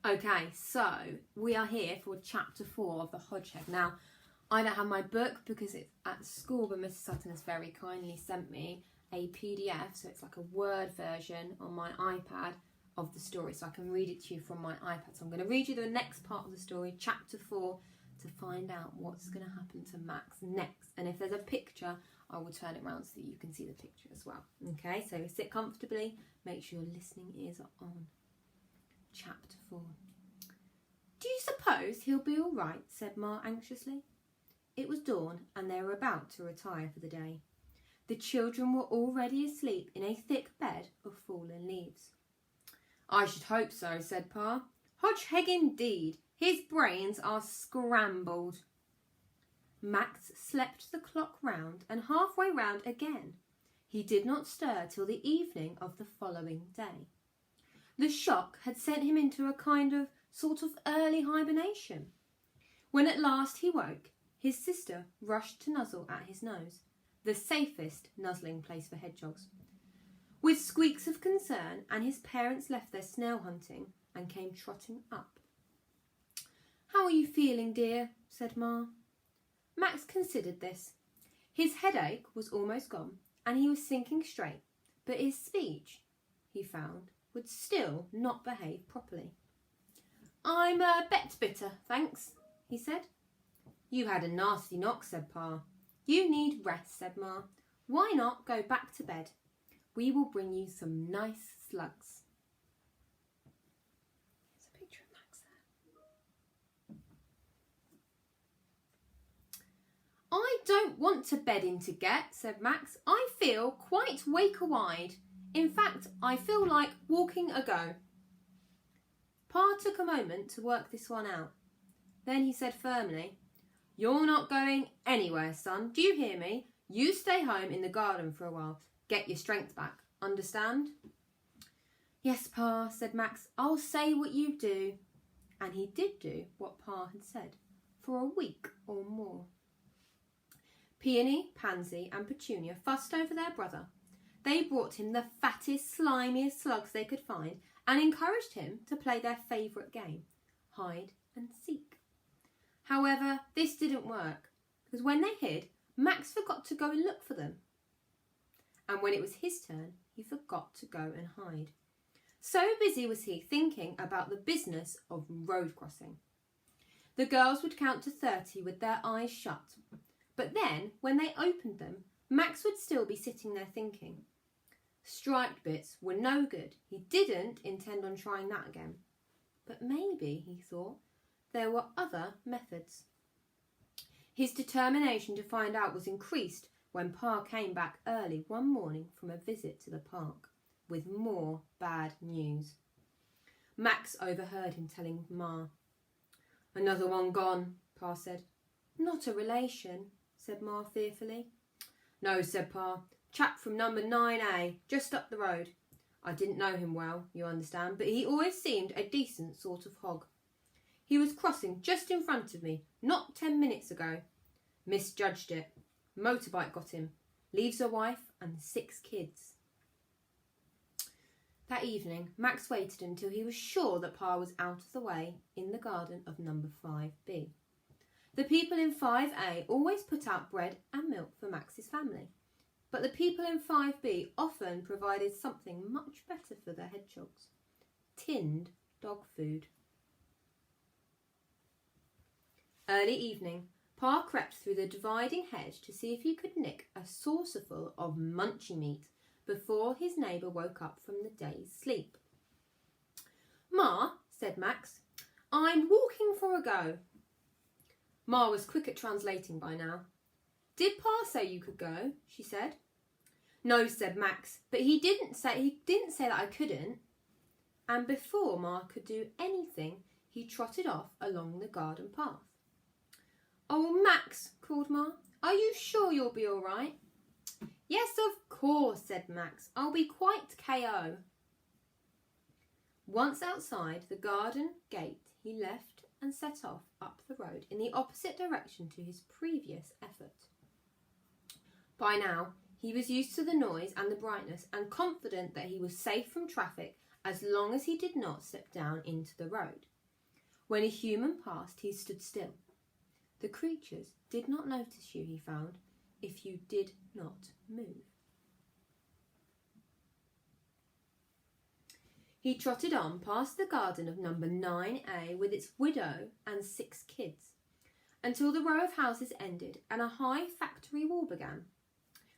Okay, so we are here for chapter 4 of the Hodgeheg. Now, I don't have my book because it's at school, but Mrs. Sutton has very kindly sent me a PDF, so it's like a Word version on my iPad of the story, so I can read it to you from my iPad. So I'm going to read you the next part of the story, chapter 4, to find out what's going to happen to Max next. And if there's a picture, I will turn it around so that you can see the picture as well. Okay, so sit comfortably, make sure your listening ears are on. Chapter 4. Do you suppose he'll be all right? Said Ma anxiously. It was dawn and they were about to retire for the day. The children were already asleep in a thick bed of fallen leaves. I should hope so, said Pa. Hodgeheg indeed. His brains are scrambled. Max slept the clock round and halfway round again. He did not stir till the evening of the following day. The shock had sent him into a kind of sort of early hibernation. When at last he woke, his sister rushed to nuzzle at his nose, the safest nuzzling place for hedgehogs. With squeaks of concern, and his parents left their snail hunting and came trotting up. How are you feeling, dear? Said Ma. Max considered this. His headache was almost gone, and he was thinking straight, but his speech, he found, would still not behave properly. I'm a bet bitter, thanks, he said. You had a nasty knock, said Pa. You need rest, said Ma. Why not go back to bed? We will bring you some nice slugs. There's a picture of Max there. I don't want to bed in to get, said Max. I feel quite wake-a-wide. In fact, I feel like walking a go. Pa took a moment to work this one out. Then he said firmly, You're not going anywhere, son. Do you hear me? You stay home in the garden for a while. Get your strength back. Understand? Yes, Pa, said Max. I'll say what you do. And he did do what Pa had said for a week or more. Peony, Pansy and Petunia fussed over their brother. They brought him the fattest, slimiest slugs they could find and encouraged him to play their favourite game, hide and seek. However, this didn't work, because when they hid, Max forgot to go and look for them. And when it was his turn, he forgot to go and hide. So busy was he thinking about the business of road crossing. The girls would count to 30 with their eyes shut, but then, when they opened them, Max would still be sitting there thinking. Striped bits were no good. He didn't intend on trying that again. But maybe, he thought, there were other methods. His determination to find out was increased when Pa came back early one morning from a visit to the park with more bad news. Max overheard him telling Ma. Another one gone, Pa said. Not a relation, said Ma fearfully. No, said Pa. Chap from number 9A, just up the road. I didn't know him well, you understand, but he always seemed a decent sort of hog. He was crossing just in front of me, not 10 minutes ago. Misjudged it. Motorbike got him. Leaves a wife and 6 kids. That evening, Max waited until he was sure that Pa was out of the way in the garden of number 5B. The people in 5A always put out bread and milk for Max's family. But the people in 5B often provided something much better for the hedgehogs. Tinned dog food. Early evening, Pa crept through the dividing hedge to see if he could nick a saucerful of munchy meat before his neighbour woke up from the day's sleep. Ma, said Max, I'm walking for a go. Ma was quick at translating by now. Did Pa say you could go? She said. No, said Max, but he didn't say that I couldn't. And before Ma could do anything, he trotted off along the garden path. Oh, Max, called Ma, are you sure you'll be all right? Yes, of course, said Max. I'll be quite KO. Once outside the garden gate, he left and set off up the road in the opposite direction to his previous effort. By now, he was used to the noise and the brightness and confident that he was safe from traffic as long as he did not slip down into the road. When a human passed, he stood still. The creatures did not notice you, he found, if you did not move. He trotted on past the garden of number 9A with its widow and 6 kids, until the row of houses ended and a high factory wall began,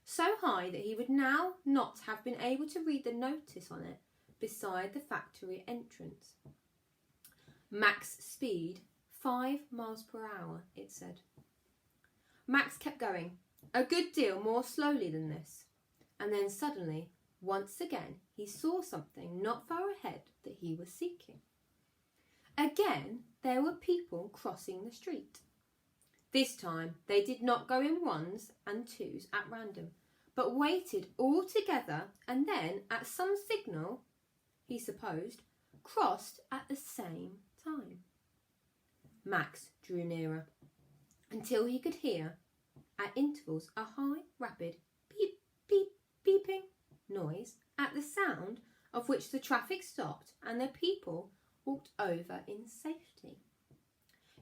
so high that he would now not have been able to read the notice on it beside the factory entrance. Max speed 5 miles per hour, it said. Max kept going, a good deal more slowly than this, and then suddenly, once again, he saw something not far ahead that he was seeking. Again, there were people crossing the street. This time, they did not go in ones and twos at random, but waited all together and then, at some signal, he supposed, crossed at the same time. Max drew nearer until he could hear, at intervals, a high, rapid beep, beep, beeping noise, at the sound of which the traffic stopped and the people walked over in safety.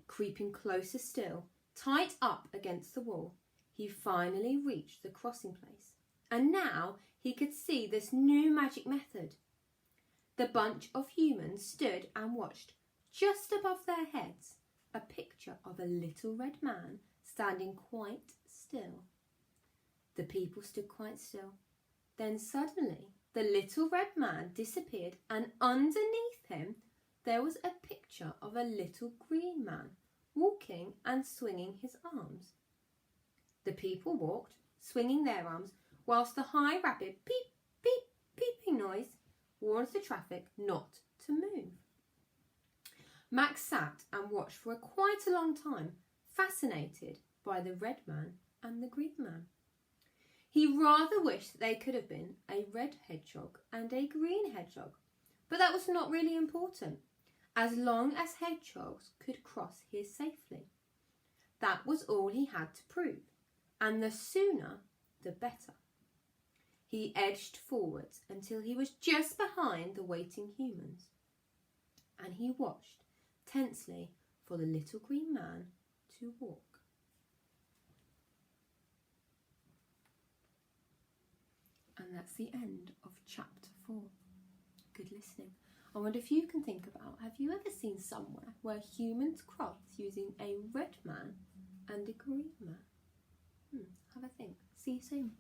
Creeping closer still, tight up against the wall, he finally reached the crossing place, and now he could see this new magic method. The bunch of humans stood and watched, just above their heads, a picture of a little red man standing quite still. The people stood quite still. Then suddenly the little red man disappeared, and underneath him there was a picture of a little green man walking and swinging his arms. The people walked, swinging their arms, whilst the high, rapid beep, beep, beeping noise warned the traffic not to move. Max sat and watched for quite a long time, fascinated by the red man and the green man. He rather wished they could have been a red hedgehog and a green hedgehog, but that was not really important, as long as hedgehogs could cross here safely. That was all he had to prove, and the sooner the better. He edged forwards until he was just behind the waiting humans, and he watched tensely for the little green man to walk. And that's the end of chapter 4. Good listening. I wonder if you can think about, have you ever seen somewhere where humans cross using a red man and a green man? Have a think. See you soon.